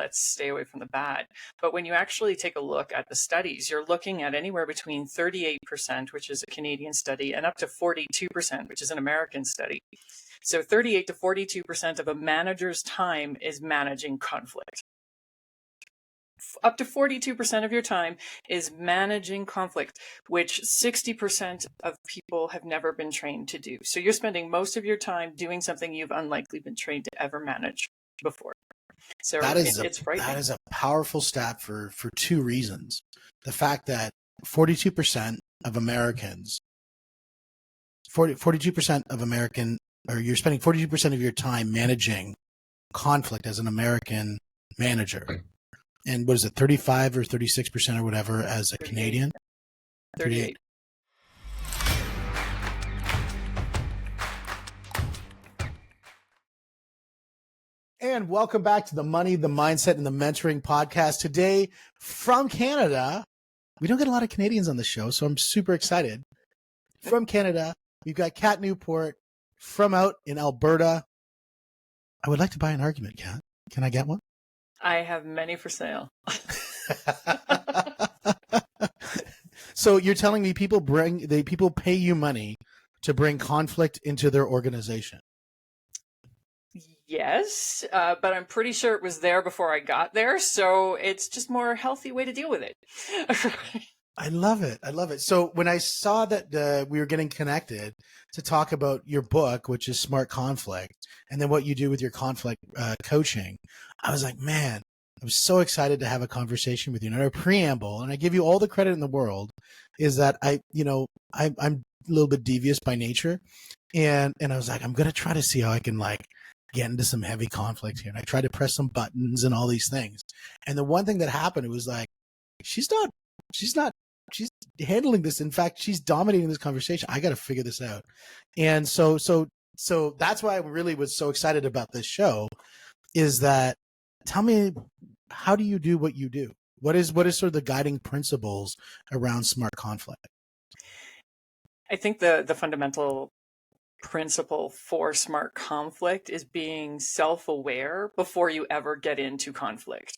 let's stay away from the bad. But when you actually take a look at the studies, you're looking at anywhere between 38%, which is a Canadian study, and up to 42%, which is an American study. So 38 to 42% of a manager's time is managing conflict. Up to 42% of your time is managing conflict, which 60% of people have never been trained to do. So you're spending most of your time doing something you've unlikely been trained to ever manage before. So it's frightening. That is a powerful stat for two reasons. The fact that 42% of Americans, 42% of American, or you're spending 42% of your time managing conflict as an American manager. And what is it, 35 or 36% or whatever as a 38. Canadian? 38. And welcome back to the Money, the Mindset, and the Mentoring podcast. Today from Canada, we don't get a lot of Canadians on the show, so I'm super excited. From Canada, we've got Kat Newport from out in Alberta. I would like to buy an argument, Kat. Can I get one? I have many for sale. So you're telling me people pay you money to bring conflict into their organization? Yes, but I'm pretty sure it was there before I got there, so it's just more healthy way to deal with it. I love it. I love it. So when I saw that we were getting connected to talk about your book, which is Smart Conflict, and then what you do with your conflict coaching, I was like, man, I was so excited to have a conversation with you. And our preamble, and I give you all the credit in the world, is that I'm a little bit devious by nature. And I was like, I'm going to try to see how I can get into some heavy conflict here. And I tried to press some buttons and all these things. And the one thing that happened, it was like, she's handling this. In fact, she's dominating this conversation. I got to figure this out. And so that's why I really was so excited about this show, is that, tell me, how do you do what you do? What is sort of the guiding principles around smart conflict? I think the fundamental principle for smart conflict is being self-aware before you ever get into conflict.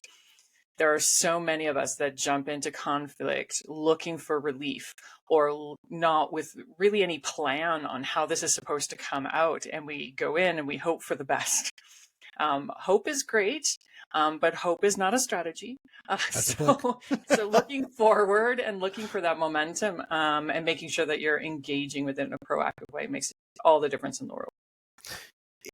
There are so many of us that jump into conflict looking for relief, or not with really any plan on how this is supposed to come out. And we go in and we hope for the best. Hope is great, but hope is not a strategy. So looking forward and looking for that momentum and making sure that you're engaging with it in a proactive way makes all the difference in the world.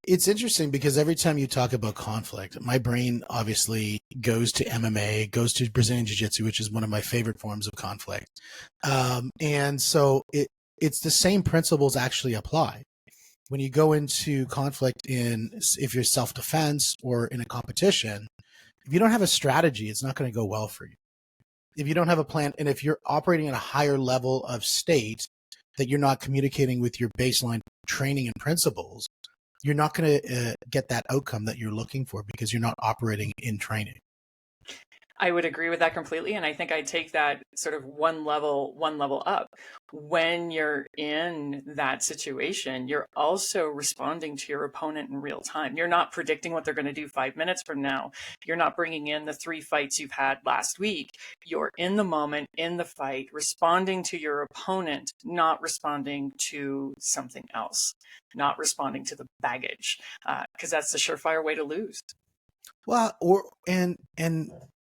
It's interesting because every time you talk about conflict, my brain obviously goes to MMA, goes to Brazilian Jiu-Jitsu, which is one of my favorite forms of conflict. And so it's the same principles actually apply. When you go into conflict if you're self-defense or in a competition, if you don't have a strategy, it's not going to go well for you. If you don't have a plan, and if you're operating at a higher level of state that you're not communicating with your baseline training and principles, you're not going to get that outcome that you're looking for because you're not operating in training. I would agree with that completely. And I think I take that sort of one level up. When you're in that situation, you're also responding to your opponent in real time. You're not predicting what they're going to do 5 minutes from now. You're not bringing in the 3 fights you've had last week. You're in the moment, in the fight, responding to your opponent, not responding to something else, not responding to the baggage, because that's the surefire way to lose. Well, and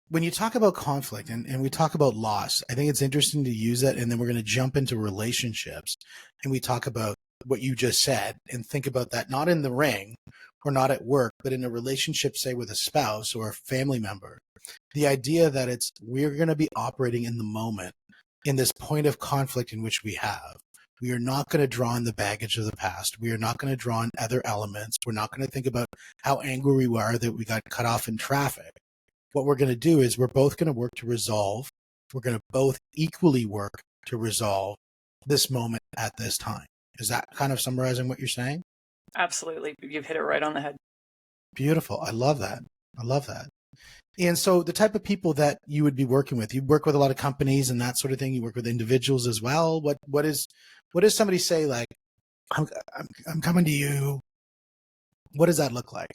when you talk about conflict and we talk about loss, I think it's interesting to use that. And then we're going to jump into relationships and we talk about what you just said and think about that, not in the ring or not at work, but in a relationship, say with a spouse or a family member. The idea that we're going to be operating in the moment in this point of conflict in which we have. We are not going to draw on the baggage of the past. We are not going to draw on other elements. We're not going to think about how angry we were that we got cut off in traffic. What we're going to do is we're both going to work to resolve. We're going to both equally work to resolve this moment at this time. Is that kind of summarizing what you're saying? Absolutely. You've hit it right on the head. Beautiful. I love that. And so the type of people that you would be working with, you work with a lot of companies and that sort of thing. You work with individuals as well. What does somebody say like, I'm coming to you? What does that look like?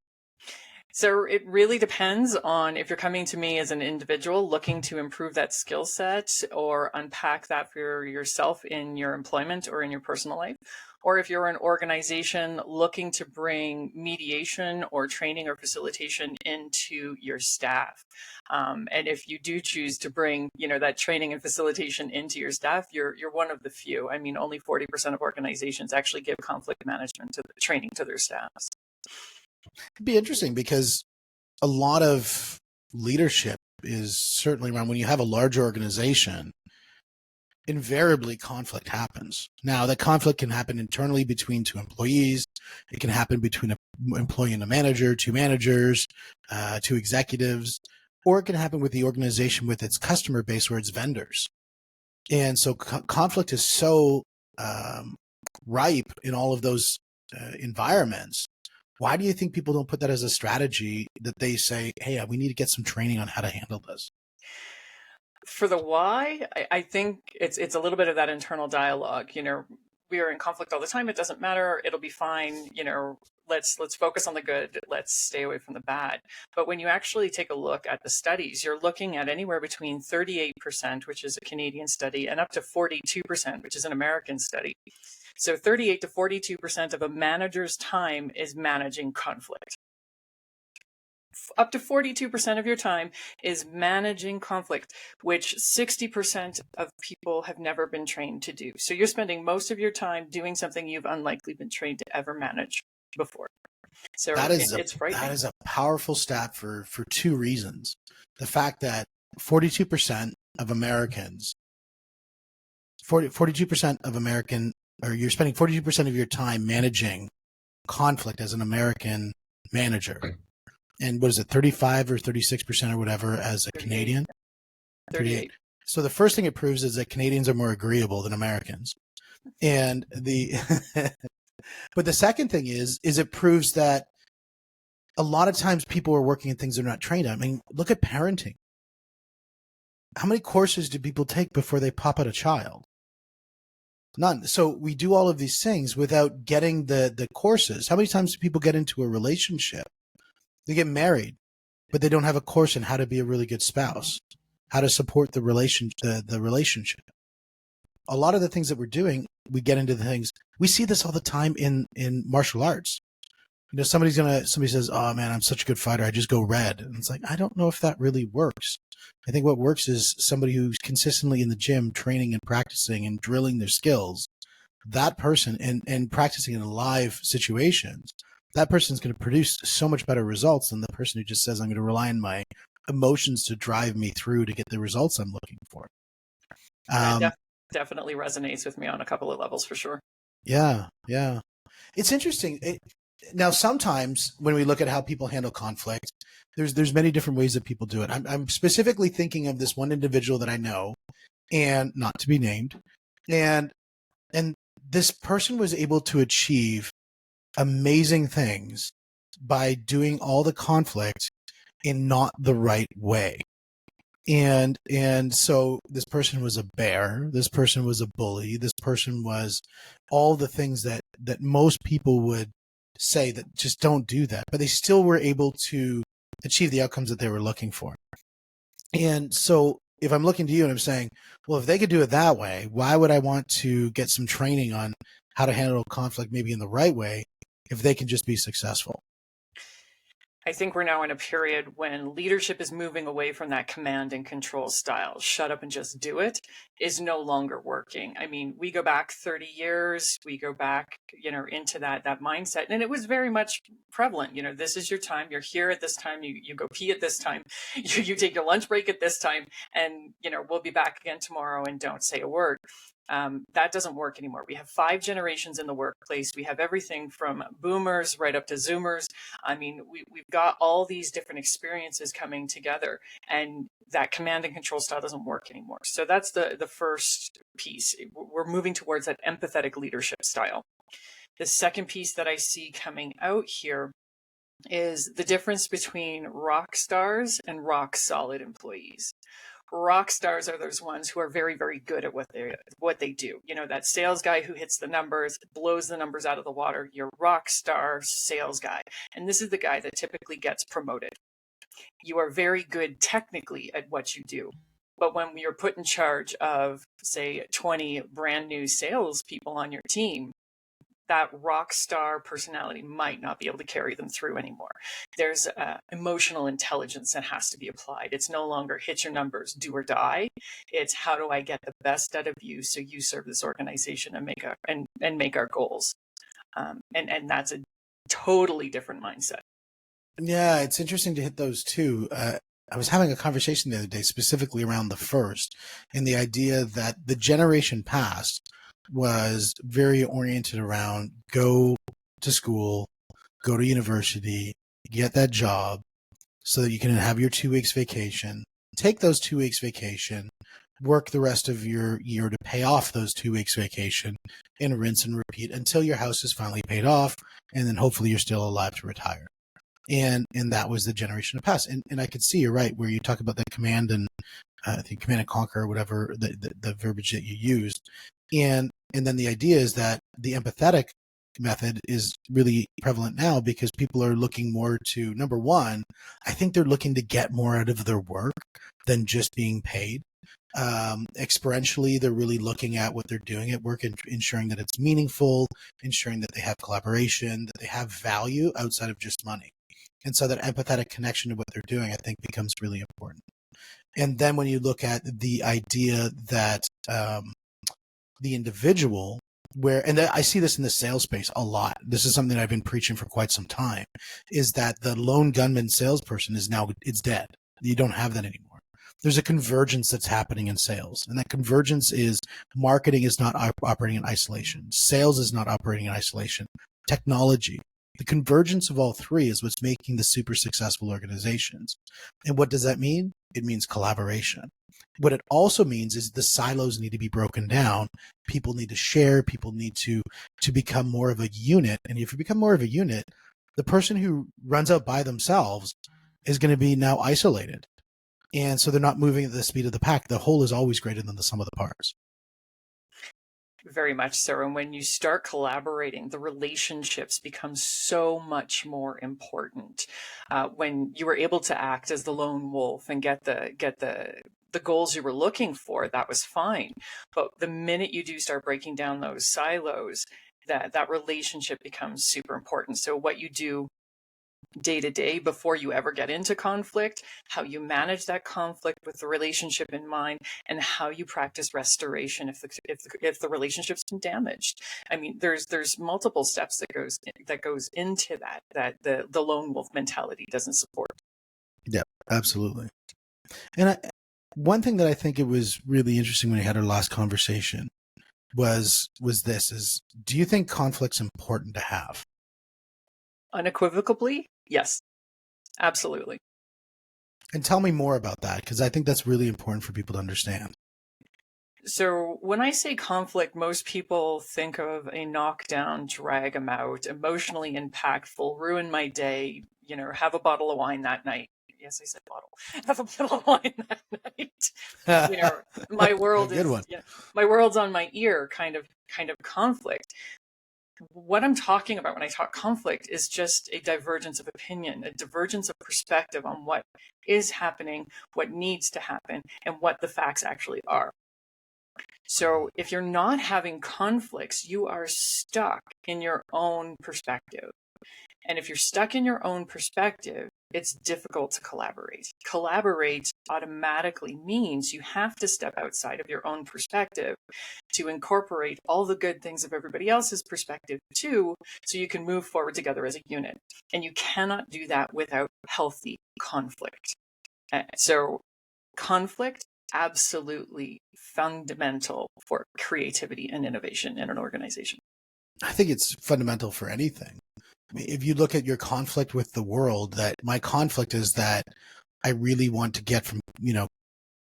So it really depends on if you're coming to me as an individual looking to improve that skill set or unpack that for yourself in your employment or in your personal life, or if you're an organization looking to bring mediation or training or facilitation into your staff. And if you do choose to bring, that training and facilitation into your staff, you're one of the few. I mean, only 40% of organizations actually give conflict management training to their staffs. It'd be interesting because a lot of leadership is certainly around when you have a large organization, invariably conflict happens. Now, that conflict can happen internally between two employees. It can happen between an employee and a manager, two managers, two executives, or it can happen with the organization with its customer base or its vendors. And so conflict is so ripe in all of those environments. Why do you think people don't put that as a strategy that they say, hey, we need to get some training on how to handle this? For the why, I think it's a little bit of that internal dialogue. We are in conflict all the time. It doesn't matter. It'll be fine. Let's focus on the good. Let's stay away from the bad. But when you actually take a look at the studies, you're looking at anywhere between 38%, which is a Canadian study, and up to 42%, which is an American study. So 38 to 42% of a manager's time is managing conflict. Up to 42% of your time is managing conflict, which 60% of people have never been trained to do. So you're spending most of your time doing something you've unlikely been trained to ever manage before. So it's frightening. That is a powerful stat for two reasons. The fact that 42% of Americans, 42% of American, or you're spending 42% of your time managing conflict as an American manager. And what is it, 35 or 36% or whatever as a 38. Canadian? 38. So the first thing it proves is that Canadians are more agreeable than Americans. And but the second thing is it proves that a lot of times people are working in things they're not trained on. I mean, look at parenting. How many courses do people take before they pop out a child? None. So we do all of these things without getting the courses. How many times do people get into a relationship? They get married, but they don't have a course in how to be a really good spouse, how to support the relationship. A lot of the things that we're doing, we get into the things. We see this all the time in martial arts. Somebody says, "Oh man, I'm such a good fighter. I just go red." And it's like, I don't know if that really works. I think what works is somebody who's consistently in the gym, training and practicing and drilling their skills. That person and practicing in live situations. That person's going to produce so much better results than the person who just says, I'm going to rely on my emotions to drive me through to get the results I'm looking for. Definitely resonates with me on a couple of levels for sure. Yeah. It's interesting. Now, sometimes when we look at how people handle conflict, there's many different ways that people do it. I'm specifically thinking of this one individual that I know, and not to be named, and this person was able to achieve amazing things by doing all the conflict in not the right way. And so this person was a bear, this person was a bully, this person was all the things that most people would say that just don't do that, but they still were able to achieve the outcomes that they were looking for. And so if I'm looking to you and I'm saying, well, if they could do it that way, why would I want to get some training on how to handle conflict maybe in the right way if they can just be successful? I think we're now in a period when leadership is moving away from that command and control style. Shut up and just do it is no longer working. I mean, we go back 30 years, we go back, into that mindset. And it was very much prevalent. This is your time. You're here at this time. You go pee at this time. You take your lunch break at this time. And, we'll be back again tomorrow and don't say a word. That doesn't work anymore. We have 5 generations in the workplace. We have everything from boomers right up to zoomers. I mean, we've got all these different experiences coming together, and that command and control style doesn't work anymore. So that's the first piece. We're moving towards that empathetic leadership style. The second piece that I see coming out here is the difference between rock stars and rock solid employees. Rock stars are those ones who are very, very good at what they do. You know, that sales guy who hits the numbers, blows the numbers out of the water, your rock star sales guy. And this is the guy that typically gets promoted. You are very good technically at what you do. But when you're put in charge of, say, 20 brand new salespeople on your team, that rock star personality might not be able to carry them through anymore. There's emotional intelligence that has to be applied. It's no longer hit your numbers, do or die. It's how do I get the best out of you so you serve this organization and make our goals. And that's a totally different mindset. Yeah, it's interesting to hit those too. I was having a conversation the other day specifically around the first, and the idea that the generation past was very oriented around go to school, go to university, get that job so that you can have your 2 weeks vacation, take those 2 weeks vacation, work the rest of your year to pay off those 2 weeks vacation, and rinse and repeat until your house is finally paid off, and then hopefully you're still alive to retire. And that was the generation of past. And I could see you're right, where you talk about the command and I think command and conquer or whatever the verbiage that you used. And then the idea is that the empathetic method is really prevalent now because people are looking more to, number one, I think they're looking to get more out of their work than just being paid. Experientially, they're really looking at what they're doing at work and ensuring that it's meaningful, ensuring that they have collaboration, that they have value outside of just money. And so that empathetic connection to what they're doing, I think, becomes really important. And then when you look at the idea that the individual, and I see this in the sales space a lot. This is something that I've been preaching for quite some time, is that the lone gunman salesperson it's dead. You don't have that anymore. There's a convergence that's happening in sales. And that convergence is marketing is not operating in isolation. Sales is not operating in isolation. Technology. The convergence of all three is what's making the super successful organizations. And what does that mean? It means collaboration. What it also means is the silos need to be broken down. People need to share. People need to become more of a unit. And if you become more of a unit, the person who runs out by themselves is going to be now isolated. And so they're not moving at the speed of the pack. The whole is always greater than the sum of the parts. Very much so. And when you start collaborating, the relationships become so much more important. When you were able to act as the lone wolf and get the goals you were looking for, that was fine. But the minute you do start breaking down those silos, that relationship becomes super important. So what you do day to day before you ever get into conflict, how you manage that conflict with the relationship in mind, and how you practice restoration if the relationship's been damaged. I mean, there's multiple steps that goes into that the lone wolf mentality doesn't support. Yeah, absolutely. And one thing that I think it was really interesting when we had our last conversation was this: is do you think conflict's important to have? Unequivocally, yes, absolutely. And tell me more about that, because I think that's really important for people to understand. So when I say conflict, most people think of a knockdown, drag them out, emotionally impactful, ruin my day, have a bottle of wine that night. Yes, I said bottle. Have a bottle of wine that night. My world Good one. my world's on my ear kind of conflict. What I'm talking about when I talk conflict is just a divergence of opinion, a divergence of perspective on what is happening, what needs to happen, and what the facts actually are. So if you're not having conflicts, you are stuck in your own perspective. And if you're stuck in your own perspective, it's difficult to collaborate. Collaborate automatically means you have to step outside of your own perspective to incorporate all the good things of everybody else's perspective too, so you can move forward together as a unit. And you cannot do that without healthy conflict. So conflict, absolutely fundamental for creativity and innovation in an organization. I think it's fundamental for anything. If you look at your conflict with the world, that my conflict is that I really want to get from,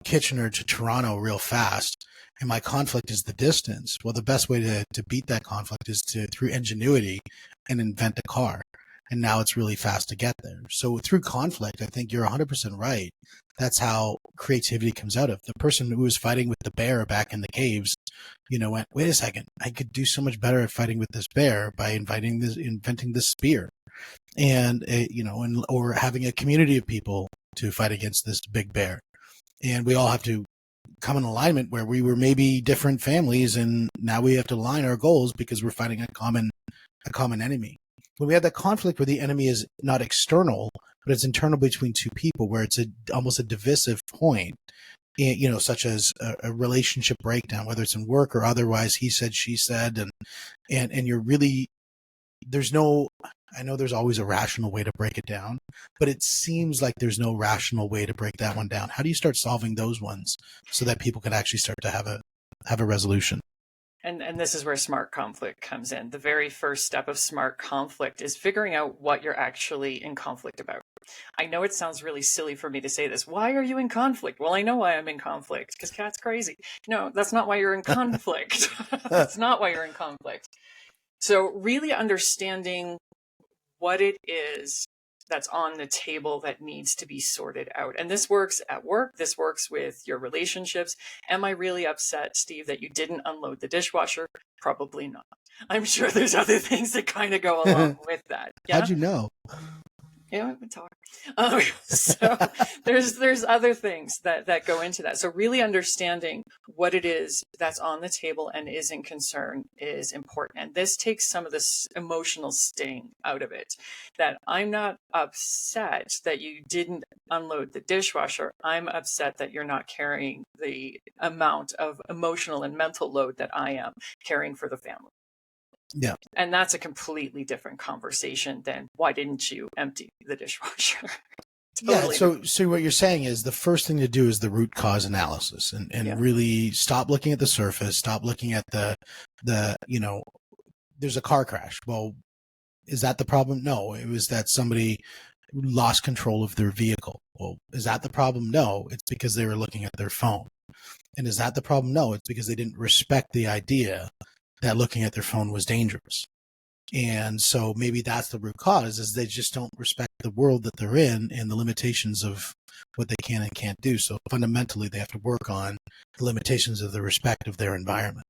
Kitchener to Toronto real fast. And my conflict is the distance. Well, the best way to beat that conflict is through ingenuity and invent a car. And now it's really fast to get there. So through conflict, I think you're 100% right that's how creativity comes out of. The person who was fighting with the bear back in the caves, went, wait a second, I could do so much better at fighting with this bear by inventing this spear, and or having a community of people to fight against this big bear. And we all have to come in alignment where we were maybe different families, and now we have to align our goals because we're fighting a common enemy. When we have that conflict where the enemy is not external, but it's internal between two people, where it's almost a divisive point, such as a relationship breakdown, whether it's in work or otherwise, he said, she said, and you're really, I know there's always a rational way to break it down, but it seems like there's no rational way to break that one down. How do you start solving those ones so that people can actually start to have a resolution? And this is where smart conflict comes in. The very first step of smart conflict is figuring out what you're actually in conflict about. I know it sounds really silly for me to say this. Why are you in conflict? Well, I know why I'm in conflict, because Kat's crazy. No, that's not why you're in conflict. That's not why you're in conflict. So really understanding what it is that's on the table that needs to be sorted out. And this works at work. This works with your relationships. Am I really upset, Steve, that you didn't unload the dishwasher? Probably not. I'm sure there's other things that kind of go along with that. Yeah? How'd you know? Yeah, we talk. So there's other things that go into that. So really understanding what it is that's on the table and is in concern is important. And this takes some of this emotional sting out of it. That I'm not upset that you didn't unload the dishwasher. I'm upset that you're not carrying the amount of emotional and mental load that I am carrying for the family. Yeah. And that's a completely different conversation than why didn't you empty the dishwasher? Totally. Yeah. So what you're saying is the first thing to do is the root cause analysis and really stop looking at the surface, stop looking at the, there's a car crash. Well, is that the problem? No, it was that somebody lost control of their vehicle. Well, is that the problem? No, it's because they were looking at their phone. And is that the problem? No, it's because they didn't respect the idea that looking at their phone was dangerous. And so maybe that's the root cause, is they just don't respect the world that they're in and the limitations of what they can and can't do. So fundamentally, they have to work on the limitations of the respect of their environment.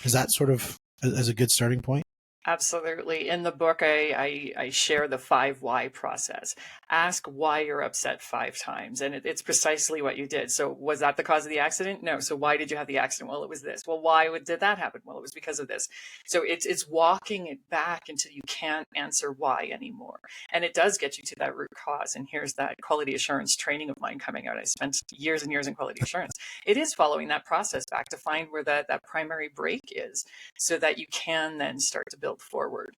Is that sort of as a good starting point? Absolutely. In the book, I share the 5 why process. Ask why you're upset 5 times. And it's precisely what you did. So was that the cause of the accident? No. So why did you have the accident? Well, it was this. Well, why did that happen? Well, it was because of this. So it's walking it back until you can't answer why anymore. And it does get you to that root cause. And here's that quality assurance training of mine coming out. I spent years and years in quality assurance. It is following that process back to find where that primary break is, so that you can then start to build forward.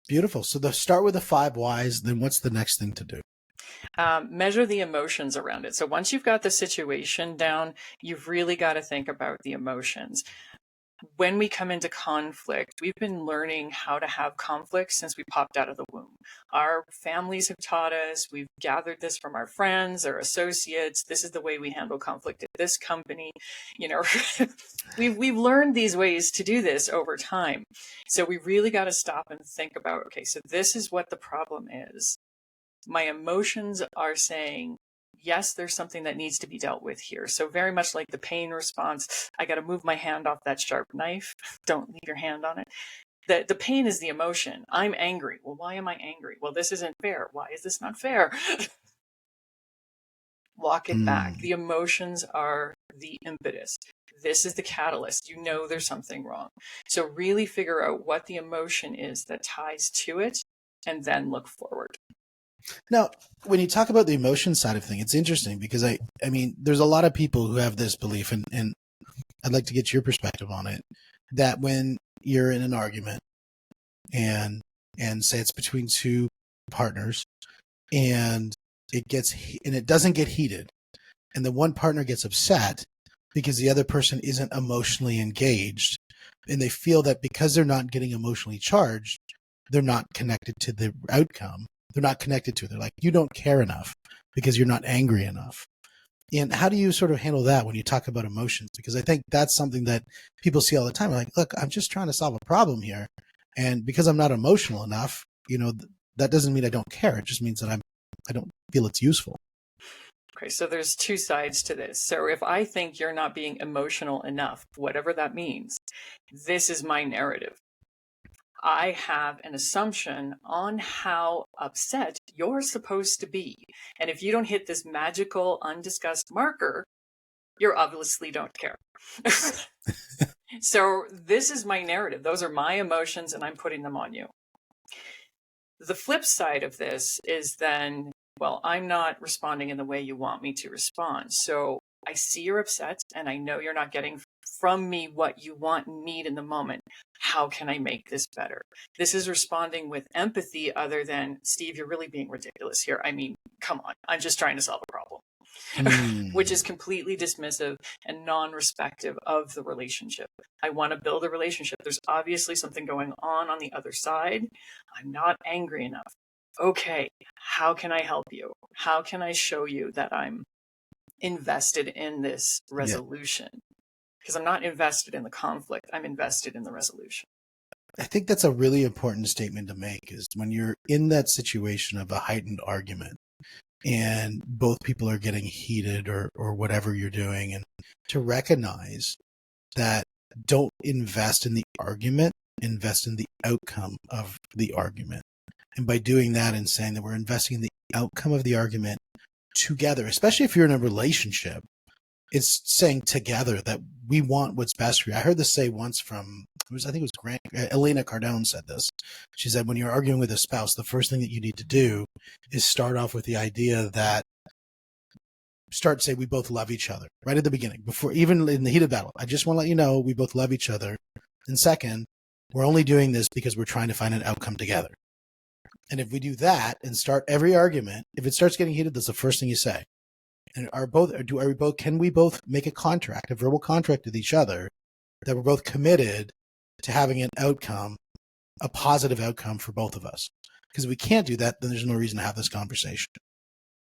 Beautiful. So start with the 5 whys. Then what's the next thing to do? Measure the emotions around it. So once you've got the situation down, you've really got to think about the emotions. When we come into conflict, we've been learning how to have conflict since we popped out of the womb. Our families have taught us, we've gathered this from our friends, our associates. This is the way we handle conflict at this company. We've learned these ways to do this over time. So we really got to stop and think about, okay, so this is what the problem is. My emotions are saying, yes, there's something that needs to be dealt with here. So very much like the pain response, I got to move my hand off that sharp knife. Don't leave your hand on it. The pain is the emotion. I'm angry. Well, why am I angry? Well, this isn't fair. Why is this not fair? Walk it back. The emotions are the impetus. This is the catalyst. You know there's something wrong. So really figure out what the emotion is that ties to it, and then look forward. Now, when you talk about the emotion side of things, it's interesting because I mean, there's a lot of people who have this belief, and I'd like to get your perspective on it, that when you're in an argument and say it's between 2 partners and it doesn't get heated, and the one partner gets upset because the other person isn't emotionally engaged, and they feel that because they're not getting emotionally charged, they're not connected to the outcome. They're not connected to it. They're like, you don't care enough because you're not angry enough. And how do you sort of handle that when you talk about emotions? Because I think that's something that people see all the time. Like, look, I'm just trying to solve a problem here. And because I'm not emotional enough, that doesn't mean I don't care. It just means that I don't feel it's useful. Okay, so there's two sides to this. So if I think you're not being emotional enough, whatever that means, this is my narrative. I have an assumption on how upset you're supposed to be. And if you don't hit this magical undiscussed marker, you obviously don't care. So this is my narrative. Those are my emotions, and I'm putting them on you. The flip side of this is then, well, I'm not responding in the way you want me to respond. So I see you're upset, and I know you're not getting from me what you want and need in the moment. How can I make this better? This is responding with empathy other than, Steve, you're really being ridiculous here. I mean, come on, I'm just trying to solve a problem. Which is completely dismissive and non-respective of the relationship. I want to build a relationship. There's obviously something going on the other side. I'm not angry enough. Okay, how can I help you? How can I show you that I'm invested in this resolution? Because I'm not invested in the conflict. I'm invested in the resolution. I think that's a really important statement to make, is when you're in that situation of a heightened argument and both people are getting heated or whatever you're doing, and to recognize that don't invest in the argument, invest in the outcome of the argument. And by doing that and saying that we're investing in the outcome of the argument together, especially if you're in a relationship, it's saying together that we want what's best for you. I heard this say once from, I think it was Elena Cardone said this. She said, when you're arguing with a spouse, the first thing that you need to do is start off with the idea that, start say we both love each other right at the beginning, before even in the heat of battle. I just want to let you know we both love each other. And second, we're only doing this because we're trying to find an outcome together. And if we do that and start every argument, if it starts getting heated, that's the first thing you say. And can we both make a contract, a verbal contract with each other, that we're both committed to having an outcome, a positive outcome for both of us? Because if we can't do that, then there's no reason to have this conversation.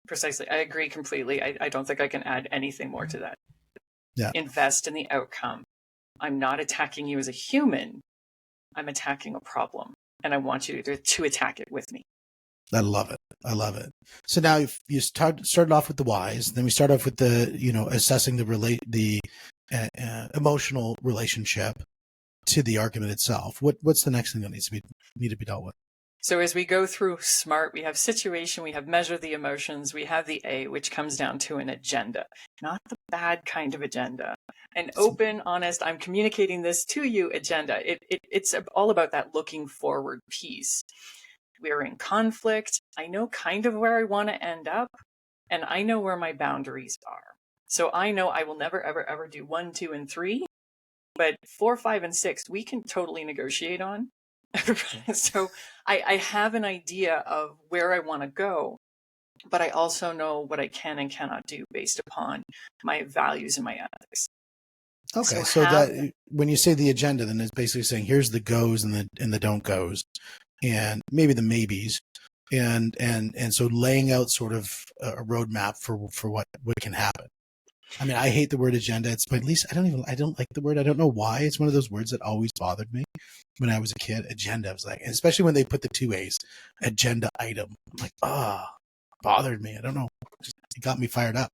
Precisely. I agree completely. I don't think I can add anything more to that. Yeah. Invest in the outcome. I'm not attacking you as a human. I'm attacking a problem. And I want you to attack it with me. I love it. I love it. So now you started off with the whys, then we start off with the, assessing the emotional relationship to the argument itself. What's the next thing that need to be dealt with? So as we go through SMART, we have situation, we have measure the emotions, we have the A, which comes down to an agenda, not the bad kind of agenda. An open, honest, I'm communicating this to you agenda. It's all about that looking forward piece. We're in conflict. I know kind of where I want to end up, and I know where my boundaries are. So I know I will never, ever, ever do 1, 2, and 3, but 4, 5, and 6, we can totally negotiate on. So I have an idea of where I want to go, but I also know what I can and cannot do based upon my values and my ethics. Okay, so that when you say the agenda, then it's basically saying here's the goes and the don't goes, and maybe the maybes, and so laying out sort of a roadmap for what can happen. I mean, I hate the word agenda. But at least I don't like the word. I don't know why. It's one of those words that always bothered me when I was a kid. Agenda. I was like, especially when they put the 2 A's, agenda item. I'm like, bothered me. I don't know. It got me fired up.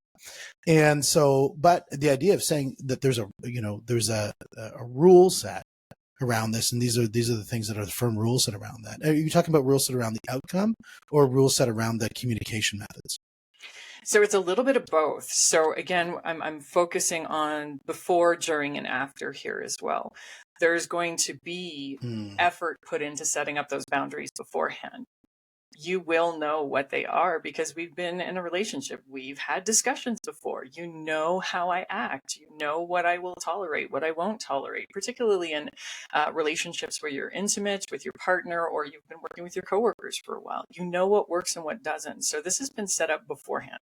And so, but the idea of saying that there's a rule set around this, and these are the things that are the firm rules set around that. Are you talking about rules set around the outcome, or rules set around the communication methods? So it's a little bit of both. So again, I'm focusing on before, during, and after here as well. There's going to be effort put into setting up those boundaries beforehand. You will know what they are because we've been in a relationship. We've had discussions before. You know how I act. You know what I will tolerate, what I won't tolerate, particularly in relationships where you're intimate with your partner or you've been working with your coworkers for a while. You know what works and what doesn't. So this has been set up beforehand.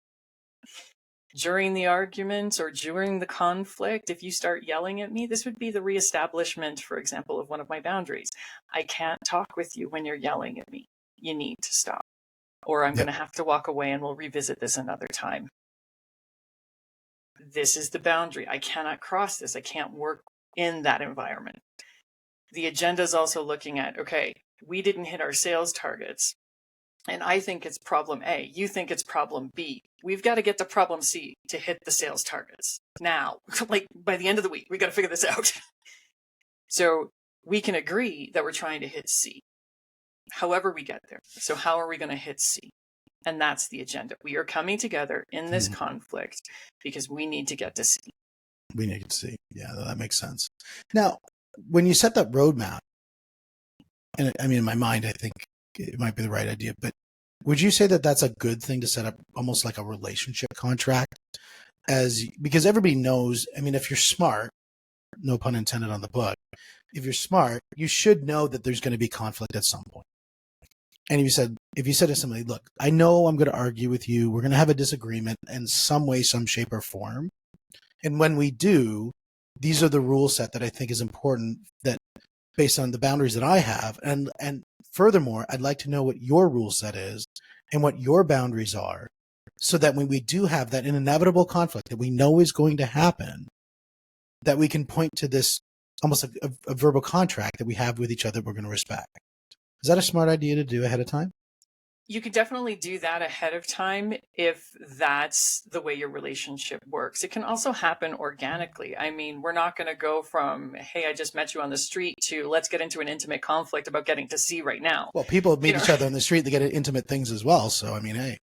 During the argument or during the conflict, if you start yelling at me, this would be the reestablishment, for example, of one of my boundaries. I can't talk with you when you're yelling at me. You need to stop, or I'm going to have to walk away and we'll revisit this another time. This is the boundary. I cannot cross this. I can't work in that environment. The agenda is also looking at, okay, we didn't hit our sales targets. and I think it's problem A, you think it's problem B. We've got to get to problem C to hit the sales targets now. Like by the end of the week, we got to figure this out. So we can agree that we're trying to hit C, however we get there. So how are we going to hit C? And that's the agenda. We are coming together in this conflict because we need to get to C. We need to see. Yeah, that makes sense. Now, when you set that roadmap, and I mean, in my mind, I think it might be the right idea, but would you say that that's a good thing to set up almost like a relationship contract? Because everybody knows, I mean, if you're smart, no pun intended on the book, if you're smart, you should know that there's going to be conflict at some point. And if you said to somebody, look, I know I'm going to argue with you, we're going to have a disagreement in some way, some shape or form. And when we do, these are the rule set that I think is important, that based on the boundaries that I have. And furthermore, I'd like to know what your rule set is and what your boundaries are, so that when we do have that inevitable conflict that we know is going to happen, that we can point to this almost a verbal contract that we have with each other we're going to respect. Is that a smart idea to do ahead of time? You could definitely do that ahead of time if that's the way your relationship works. It can also happen organically. I mean, we're not going to go from, hey, I just met you on the street, to let's get into an intimate conflict about getting to see right now. Well, people meet each other on the street, they get into intimate things as well. So, I mean, hey,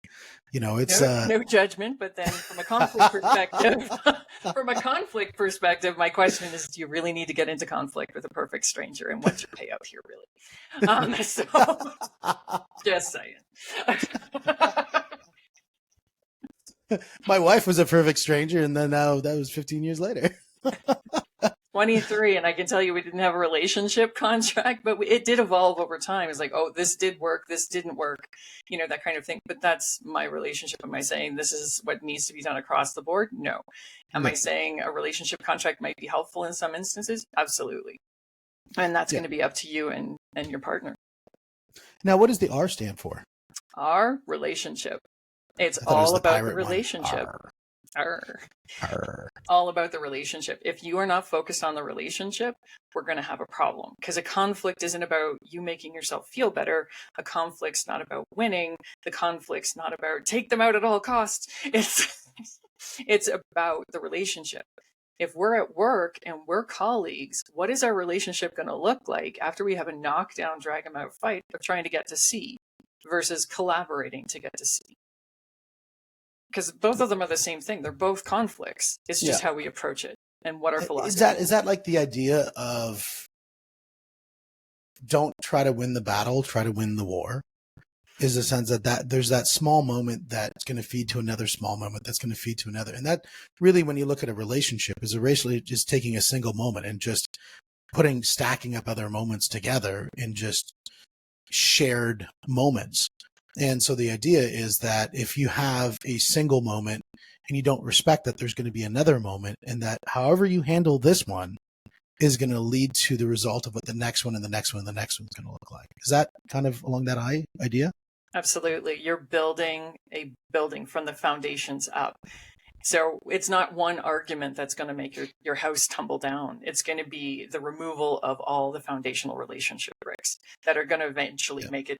it's no judgment, but then from a conflict perspective, my question is, do you really need to get into conflict with a perfect stranger? And what's your payout here, really? So just saying. My wife was a perfect stranger, and then now that was 15 years later. 23, and I can tell you we didn't have a relationship contract, but it did evolve over time. It's like, oh, this did work, this didn't work, that kind of thing. But that's my relationship. Am I saying this is what needs to be done across the board? No. Am I saying a relationship contract might be helpful in some instances? Absolutely. And that's going to be up to you and your partner. Now, what does the R stand for? Our relationship. It's all about the relationship. All about the relationship. If you are not focused on the relationship, we're going to have a problem, because a conflict isn't about you making yourself feel better. A conflict's not about winning. The conflict's not about take them out at all costs. It's about the relationship. If we're at work and we're colleagues, what is our relationship going to look like after we have a knockdown, drag them out fight of trying to get to C versus collaborating to get to C? Because both of them are the same thing. They're both conflicts. It's just how we approach it and what our philosophy is. Is that like the idea of don't try to win the battle, try to win the war? Is the sense that there's that small moment that's going to feed to another small moment that's going to feed to another. And that really, when you look at a relationship, is a relationship just taking a single moment and just stacking up other moments together in just shared moments. And so the idea is that if you have a single moment and you don't respect that there's going to be another moment, and that however you handle this one is going to lead to the result of what the next one and the next one and the next one's going to look like. Is that kind of along that idea? Absolutely. You're building a building from the foundations up. So it's not one argument that's going to make your house tumble down. It's going to be the removal of all the foundational relationship bricks that are going to eventually make it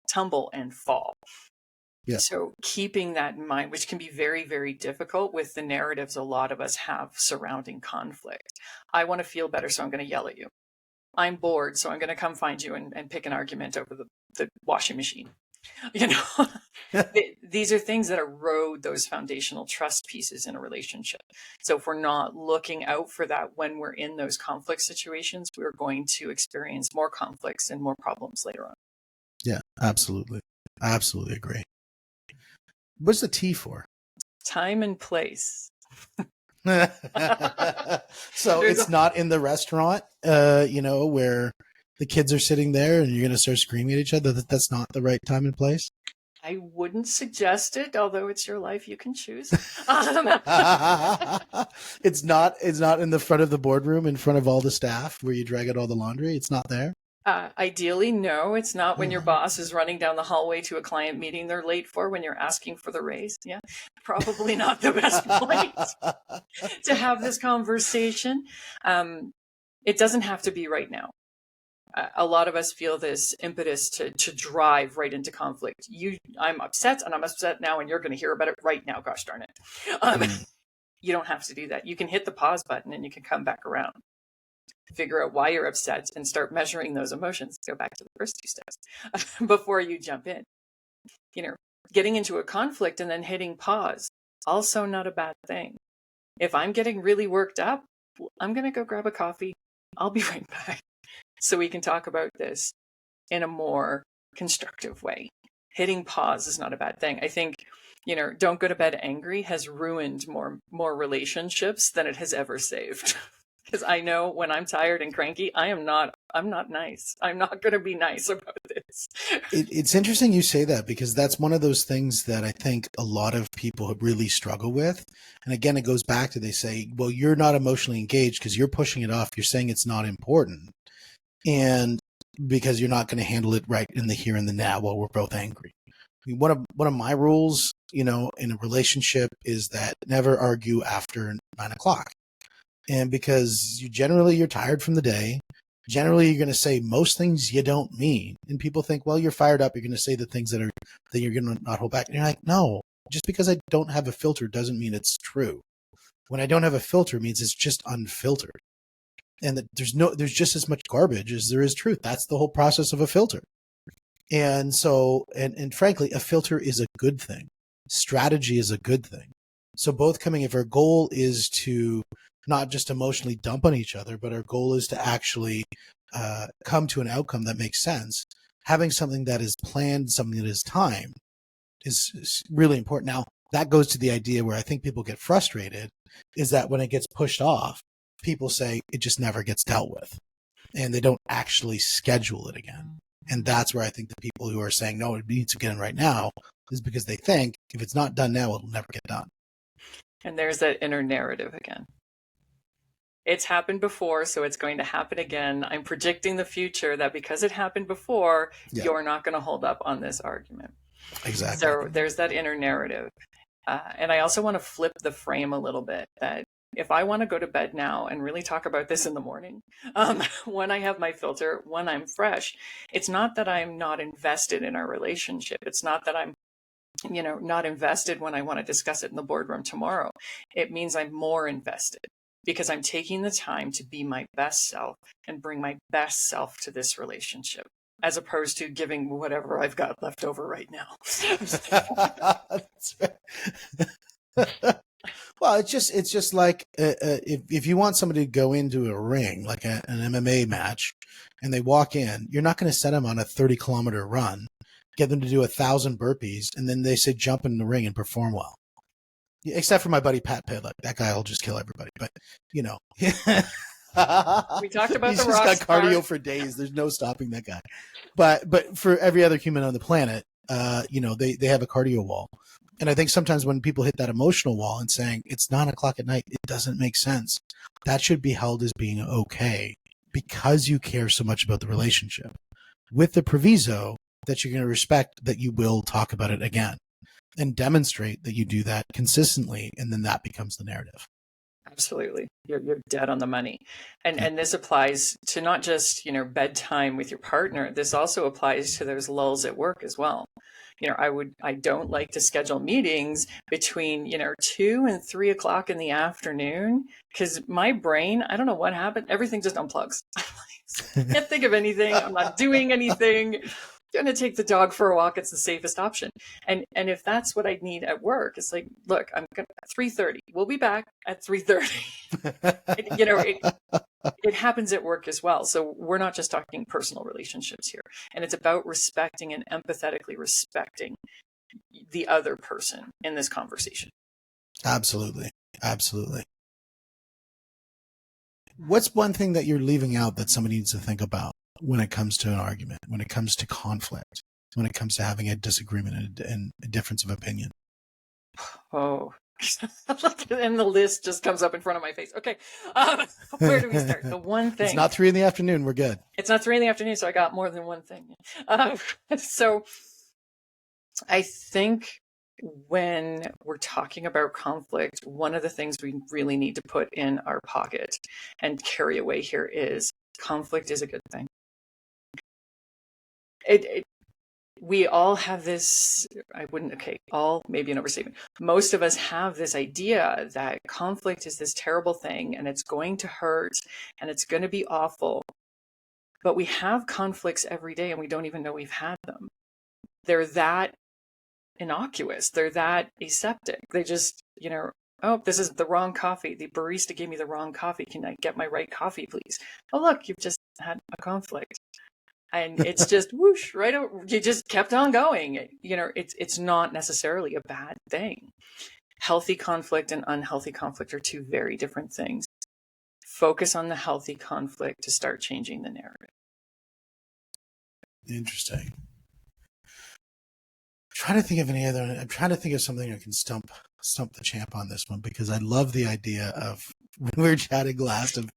tumble and fall. Yeah. So keeping that in mind, which can be very, very difficult with the narratives a lot of us have surrounding conflict. I want to feel better, so I'm going to yell at you. I'm bored, so I'm going to come find you and pick an argument over the washing machine. These are things that erode those foundational trust pieces in a relationship. So if we're not looking out for that when we're in those conflict situations, we're going to experience more conflicts and more problems later on. Yeah, absolutely. I absolutely agree. What's the T for? Time and place. So it's not in the restaurant, where the kids are sitting there and you're going to start screaming at each other. That's not the right time and place. I wouldn't suggest it, although it's your life, you can choose. It's not in the front of the boardroom in front of all the staff where you drag out all the laundry. It's not there. Ideally, no, it's not when your boss is running down the hallway to a client meeting they're late for when you're asking for the raise. Yeah, probably not the best place to have this conversation. It doesn't have to be right now. a lot of us feel this impetus to drive right into conflict. I'm upset, and I'm upset now, and you're going to hear about it right now. Gosh darn it! You don't have to do that. You can hit the pause button, and you can come back around, figure out why you're upset, and start measuring those emotions. Go back to the first two steps before you jump in. Getting into a conflict and then hitting pause, also not a bad thing. If I'm getting really worked up, I'm going to go grab a coffee. I'll be right back so we can talk about this in a more constructive way. Hitting pause is not a bad thing. I think, don't go to bed angry has ruined more relationships than it has ever saved. Because I know when I'm tired and cranky, I'm not nice. I'm not going to be nice about this. It's interesting you say that, because that's one of those things that I think a lot of people really struggle with. And again, it goes back to, they say, well, you're not emotionally engaged because you're pushing it off. You're saying it's not important. And because you're not going to handle it right in the here and the now while we're both angry. I mean, one of my rules, in a relationship is that never argue after 9 o'clock. And because you're tired from the day, generally you're going to say most things you don't mean. And people think, well, you're fired up, you're going to say the things that you're going to not hold back. And you're like, no, just because I don't have a filter doesn't mean it's true. When I don't have a filter means it's just unfiltered. And that there's just as much garbage as there is truth. That's the whole process of a filter. And so, and frankly, a filter is a good thing. Strategy is a good thing. So both if our goal is to not just emotionally dump on each other, but our goal is to actually come to an outcome that makes sense, having something that is planned, something that is timed, is really important. Now, that goes to the idea where I think people get frustrated, is that when it gets pushed off, people say it just never gets dealt with, and they don't actually schedule it again. And that's where I think the people who are saying, no, it needs to get in right now, is because they think if it's not done now, it'll never get done. And there's that inner narrative again. It's happened before, so it's going to happen again. I'm predicting the future that because it happened before, you're not going to hold up on this argument. Exactly. So there's that inner narrative. And I also want to flip the frame a little bit, that if I want to go to bed now and really talk about this in the morning, when I have my filter, when I'm fresh, it's not that I'm not invested in our relationship. It's not that I'm not invested when I want to discuss it in the boardroom tomorrow. It means I'm more invested, because I'm taking the time to be my best self and bring my best self to this relationship, as opposed to giving whatever I've got left over right now. That's right. Well, it's just like if you want somebody to go into a ring, like an MMA match, and they walk in, you're not going to set them on a 30-kilometer run, get them to do 1,000 burpees, and then they say jump in the ring and perform well. Except for my buddy Pat Pitt, like that guy will just kill everybody. But we talked about he's the just rock got cardio for days. There's no stopping that guy. But for every other human on the planet, they have a cardio wall. And I think sometimes when people hit that emotional wall and saying it's 9 o'clock at night, it doesn't make sense. That should be held as being okay, because you care so much about the relationship, with the proviso that you're going to respect that you will talk about it again, and demonstrate that you do that consistently, and then that becomes the narrative. Absolutely. You're dead on the money. And this applies to not just, bedtime with your partner. This also applies to those lulls at work as well. I don't like to schedule meetings between, 2 and 3 o'clock in the afternoon, because my brain, I don't know what happened. Everything just unplugs. I can't think of anything. I'm not doing anything. Going to take the dog for a walk. It's the safest option. And if that's what I need at work, it's like, look, I'm going to 3:30. We'll be back at 3:30. It happens at work as well. So we're not just talking personal relationships here. And it's about respecting and empathetically respecting the other person in this conversation. Absolutely. Absolutely. What's one thing that you're leaving out that somebody needs to think about when it comes to an argument, when it comes to conflict, when it comes to having a disagreement and a difference of opinion? Oh, and the list just comes up in front of my face. Okay. Where do we start? The one thing. It's not 3 PM. We're good. It's not 3 PM, so I got more than one thing. So I think when we're talking about conflict, one of the things we really need to put in our pocket and carry away here is conflict is a good thing. it we all have this, I wouldn't, okay, all, maybe an overstatement. Most of us have this idea that conflict is this terrible thing and it's going to hurt and it's going to be awful. But we have conflicts every day and we don't even know we've had them. They're that innocuous. They're that aseptic. They just, oh, this is the wrong coffee. The barista gave me the wrong coffee. Can I get my right coffee, please? Oh, look, you've just had a conflict. And it's just whoosh, right over. You just kept on going. It's not necessarily a bad thing. Healthy conflict and unhealthy conflict are two very different things. Focus on the healthy conflict to start changing the narrative. Interesting. I'm trying to think of something I can stump the champ on this one, because I love the idea of, when we were chatting last, of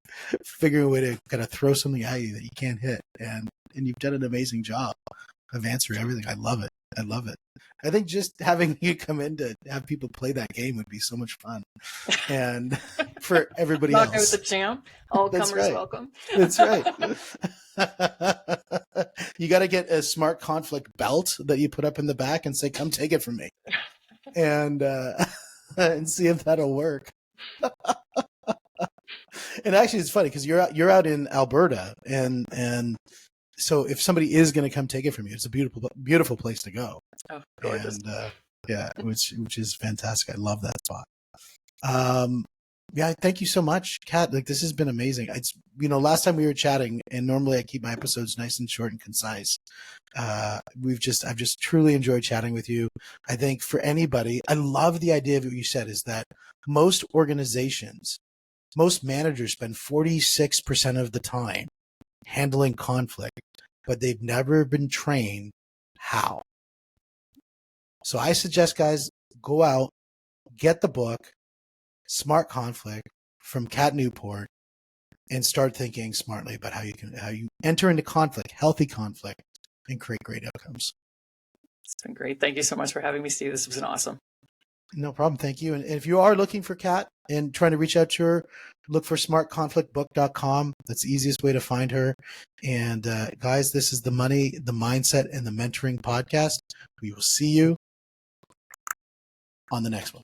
figuring a way to kind of throw something at you that you can't hit. And you've done an amazing job of answering everything. I love it. I think just having you come in to have people play that game would be so much fun. And for everybody Knock else. out the champ. All That's comers right. welcome. That's right. You got to get a smart conflict belt that you put up in the back and say, "Come take it from me," and see if that'll work. And actually, it's funny because you're out in Alberta, and so if somebody is going to come take it from you, it's a beautiful place to go. Oh, gorgeous. And yeah, which is fantastic. I love that spot. Yeah, thank you so much, Kat. Like, this has been amazing. It's, last time we were chatting, and normally I keep my episodes nice and short and concise. I've just truly enjoyed chatting with you. I think for anybody, I love the idea of what you said, is that most organizations, most managers spend 46% of the time handling conflict, but they've never been trained how. So I suggest, guys, go out, get the book, Smart Conflict, from Kat Newport, and start thinking smartly about how you enter into conflict, healthy conflict, and create great outcomes. It's been great. Thank you so much for having me, Steve. This was awesome. No problem. Thank you. And if you are looking for Kat and trying to reach out to her, look for smartconflictbook.com. That's the easiest way to find her. And guys, this is the Money, the Mindset, and the Mentoring podcast. We will see you on the next one.